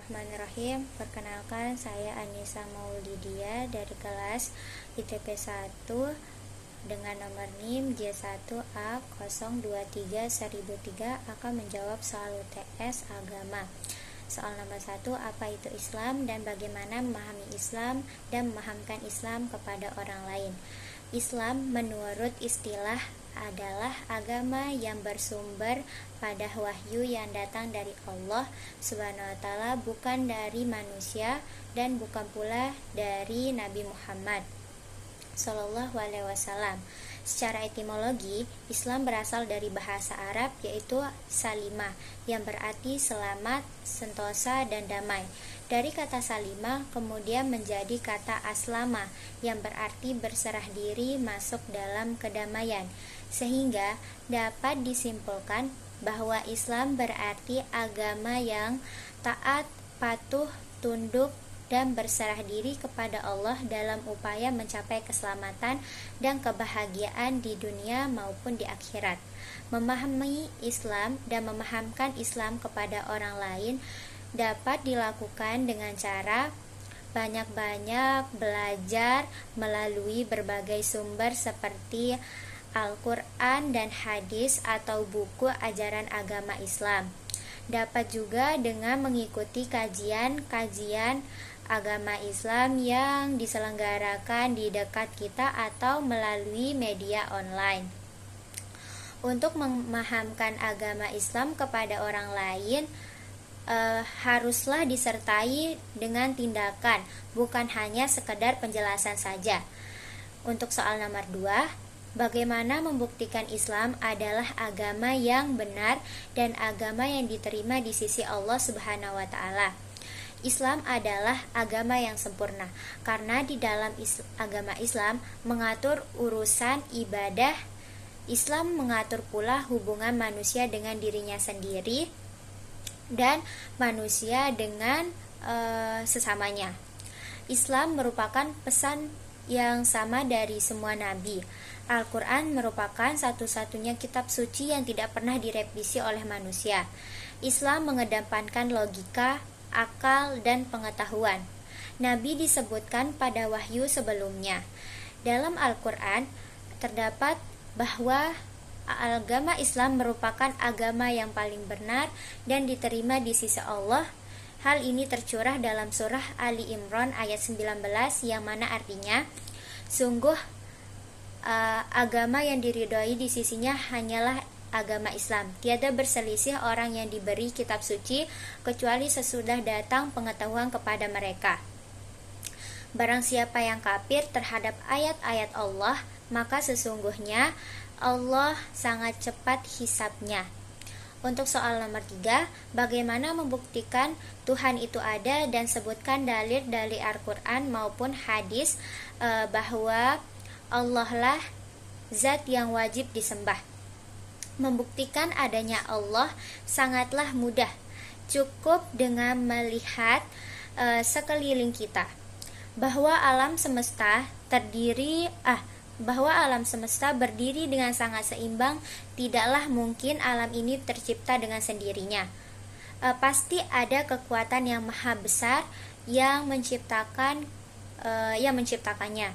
Bismillahirrahmanirrahim. Perkenalkan, saya Anissa Maulidia dari kelas ITP 1 dengan nomor NIM J1A023-1003 akan menjawab soal UTS agama. Soal nomor 1, apa itu Islam dan bagaimana memahami Islam dan memahamkan Islam kepada orang lain. Islam menurut istilah adalah agama yang bersumber pada wahyu yang datang dari Allah Subhanahu wa taala, bukan dari manusia dan bukan pula dari Nabi Muhammad Sallallahu alaihi wasallam. Secara etimologi, Islam berasal dari bahasa Arab yaitu salimah yang berarti selamat, sentosa dan damai. Dari kata salimah kemudian menjadi kata aslama yang berarti berserah diri masuk dalam kedamaian, sehingga dapat disimpulkan bahwa Islam berarti agama yang taat, patuh, tunduk, dan berserah diri kepada Allah dalam upaya mencapai keselamatan dan kebahagiaan di dunia maupun di akhirat. Memahami Islam dan memahamkan Islam kepada orang lain dapat dilakukan dengan cara banyak-banyak belajar melalui berbagai sumber seperti Al-Quran dan hadis atau buku ajaran agama Islam. Dapat juga dengan mengikuti kajian-kajian agama Islam yang diselenggarakan di dekat kita atau melalui media online. Untuk memahamkan agama Islam kepada orang lain, haruslah disertai dengan tindakan, bukan hanya sekedar penjelasan saja. Untuk soal nomor 2, bagaimana membuktikan Islam adalah agama yang benar dan agama yang diterima di sisi Allah Subhanahu wa taala. Islam adalah agama yang sempurna karena di dalam agama Islam mengatur urusan ibadah. Islam mengatur pula hubungan manusia dengan dirinya sendiri dan manusia dengan sesamanya. Islam merupakan pesan yang sama dari semua nabi. Al-Quran merupakan satu-satunya kitab suci yang tidak pernah direvisi oleh manusia. Islam mengedepankan logika, akal, dan pengetahuan. Nabi disebutkan pada wahyu sebelumnya. Dalam Al-Quran terdapat bahwa agama Islam merupakan agama yang paling benar dan diterima di sisi Allah. Hal ini tercurah dalam surah Ali Imran ayat 19 yang mana artinya, sungguh agama yang diridhoi di sisinya hanyalah agama Islam. Tiada berselisih orang yang diberi kitab suci kecuali sesudah datang pengetahuan kepada mereka. Barang siapa yang kafir terhadap ayat-ayat Allah, maka sesungguhnya Allah sangat cepat hisabnya. Untuk soal nomor 3, bagaimana membuktikan Tuhan itu ada dan sebutkan dalil dari Al-Quran maupun hadis bahwa Allah lah zat yang wajib disembah. Membuktikan adanya Allah sangatlah mudah. Cukup dengan melihat sekeliling kita bahwa alam semesta berdiri dengan sangat seimbang. Tidaklah mungkin alam ini tercipta dengan sendirinya. Pasti ada kekuatan yang maha besar yang menciptakannya.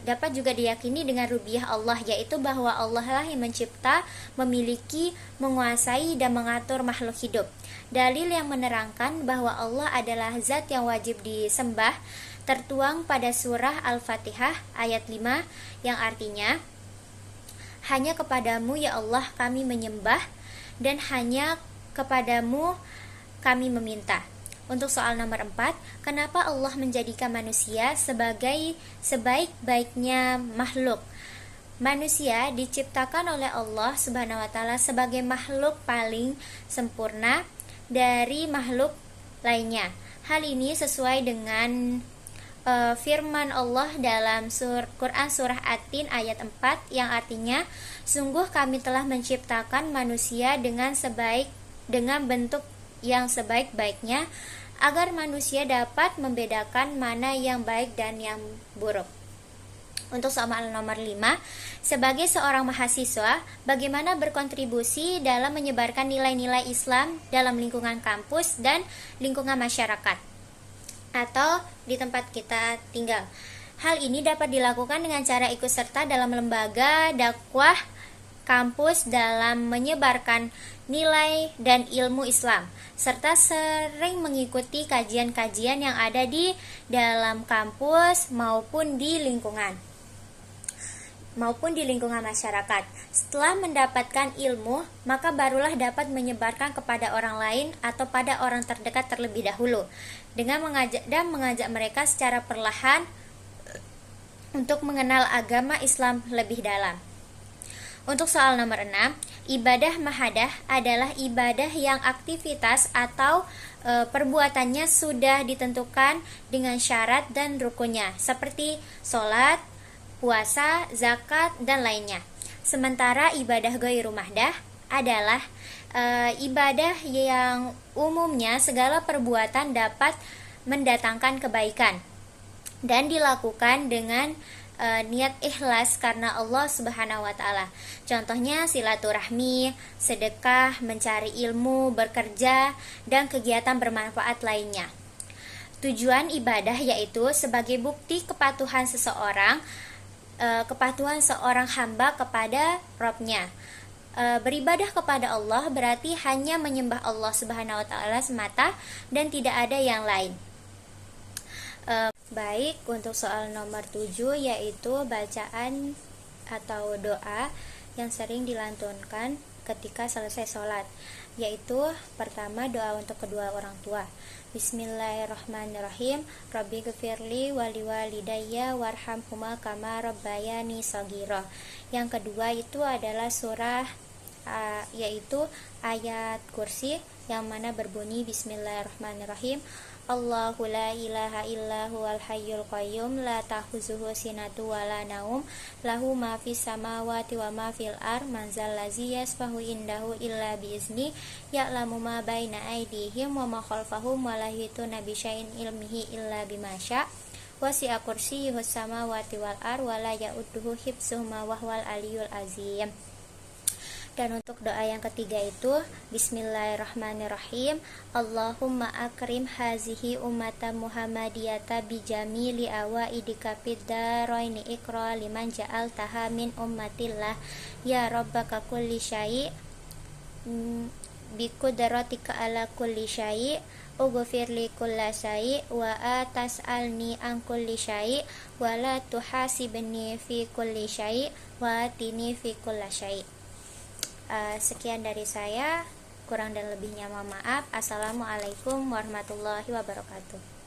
Dapat juga diyakini dengan rububiyah Allah, yaitu bahwa Allah lah yang mencipta, memiliki, menguasai, dan mengatur makhluk hidup. Dalil yang menerangkan bahwa Allah adalah zat yang wajib disembah tertuang pada surah Al-Fatihah ayat 5 yang artinya, hanya kepadamu ya Allah kami menyembah dan hanya kepadamu kami meminta. Untuk soal nomor 4, kenapa Allah menjadikan manusia sebagai sebaik-baiknya makhluk? Manusia diciptakan oleh Allah Subhanahu wa taala sebagai makhluk paling sempurna dari makhluk lainnya. Hal ini sesuai dengan firman Allah dalam Quran surah At-Tin ayat 4 yang artinya, sungguh kami telah menciptakan manusia dengan bentuk yang sebaik-baiknya agar manusia dapat membedakan mana yang baik dan yang buruk. Untuk soal nomor 5, sebagai seorang mahasiswa, bagaimana berkontribusi dalam menyebarkan nilai-nilai Islam dalam lingkungan kampus dan lingkungan masyarakat atau di tempat kita tinggal. Hal ini dapat dilakukan dengan cara ikut serta dalam lembaga dakwah kampus dalam menyebarkan nilai dan ilmu Islam, serta sering mengikuti kajian-kajian yang ada di dalam kampus maupun di lingkungan masyarakat. Setelah mendapatkan ilmu, maka barulah dapat menyebarkan kepada orang lain atau pada orang terdekat terlebih dahulu, dengan mengajak mereka secara perlahan untuk mengenal agama Islam lebih dalam. Untuk soal nomor 6, ibadah mahadah adalah ibadah yang aktivitas atau perbuatannya sudah ditentukan dengan syarat dan rukunnya, seperti sholat, puasa, zakat, dan lainnya. Sementara ibadah ghairu mahdah adalah ibadah yang umumnya segala perbuatan dapat mendatangkan kebaikan dan dilakukan dengan niat ikhlas karena Allah Subhanahu wa taala. Contohnya silaturahmi, sedekah, mencari ilmu, bekerja, dan kegiatan bermanfaat lainnya. Tujuan ibadah yaitu sebagai bukti kepatuhan seorang hamba kepada Rabb-nya. Beribadah kepada Allah berarti hanya menyembah Allah Subhanahu wa taala semata dan tidak ada yang lain. Baik, untuk soal nomor 7 yaitu bacaan atau doa yang sering dilantunkan ketika selesai sholat, yaitu pertama doa untuk kedua orang tua. Bismillahirrahmanirrahim. Rabbi ghfirli wali walidayya warhamhuma kama rabbayani shaghira. Yang kedua itu adalah surah yaitu ayat kursi yang mana berbunyi Bismillahirrahmanirrahim. Allahu la ilaha illa huwal hayyul qayyum la ta'khuzuhu sinatu wa la naum lahu ma fis samawati wa ma fil ard man zal ladzi yashfa'u indahu illa bi izni ya'lamu ma baina aydihim wa ma khalfahum wa la yuhituna bi syai'in ilmihi illa bima syaa' wasi'a kursiyyuhus samawati wal ard wa la ya'uduhu hifdzuhuma wa huwal aliyyul azim. Dan untuk doa yang ketiga itu Bismillahirrahmanirrahim. Allahumma akrim hazihi ummata Muhammadiyata bijamili awaidika fiddaraini ikra liman ja'altaha min ummatillah ya rabbaka kulli syai' bikudratika ala kulli syai' ughfir li kulla syai' wa atas'alni an kulli syai' wa la tuhasibni fi kulli syai' wa atini fi kulla syai'. Sekian dari saya, kurang dan lebihnya mohon maaf. Assalamualaikum warahmatullahi wabarakatuh.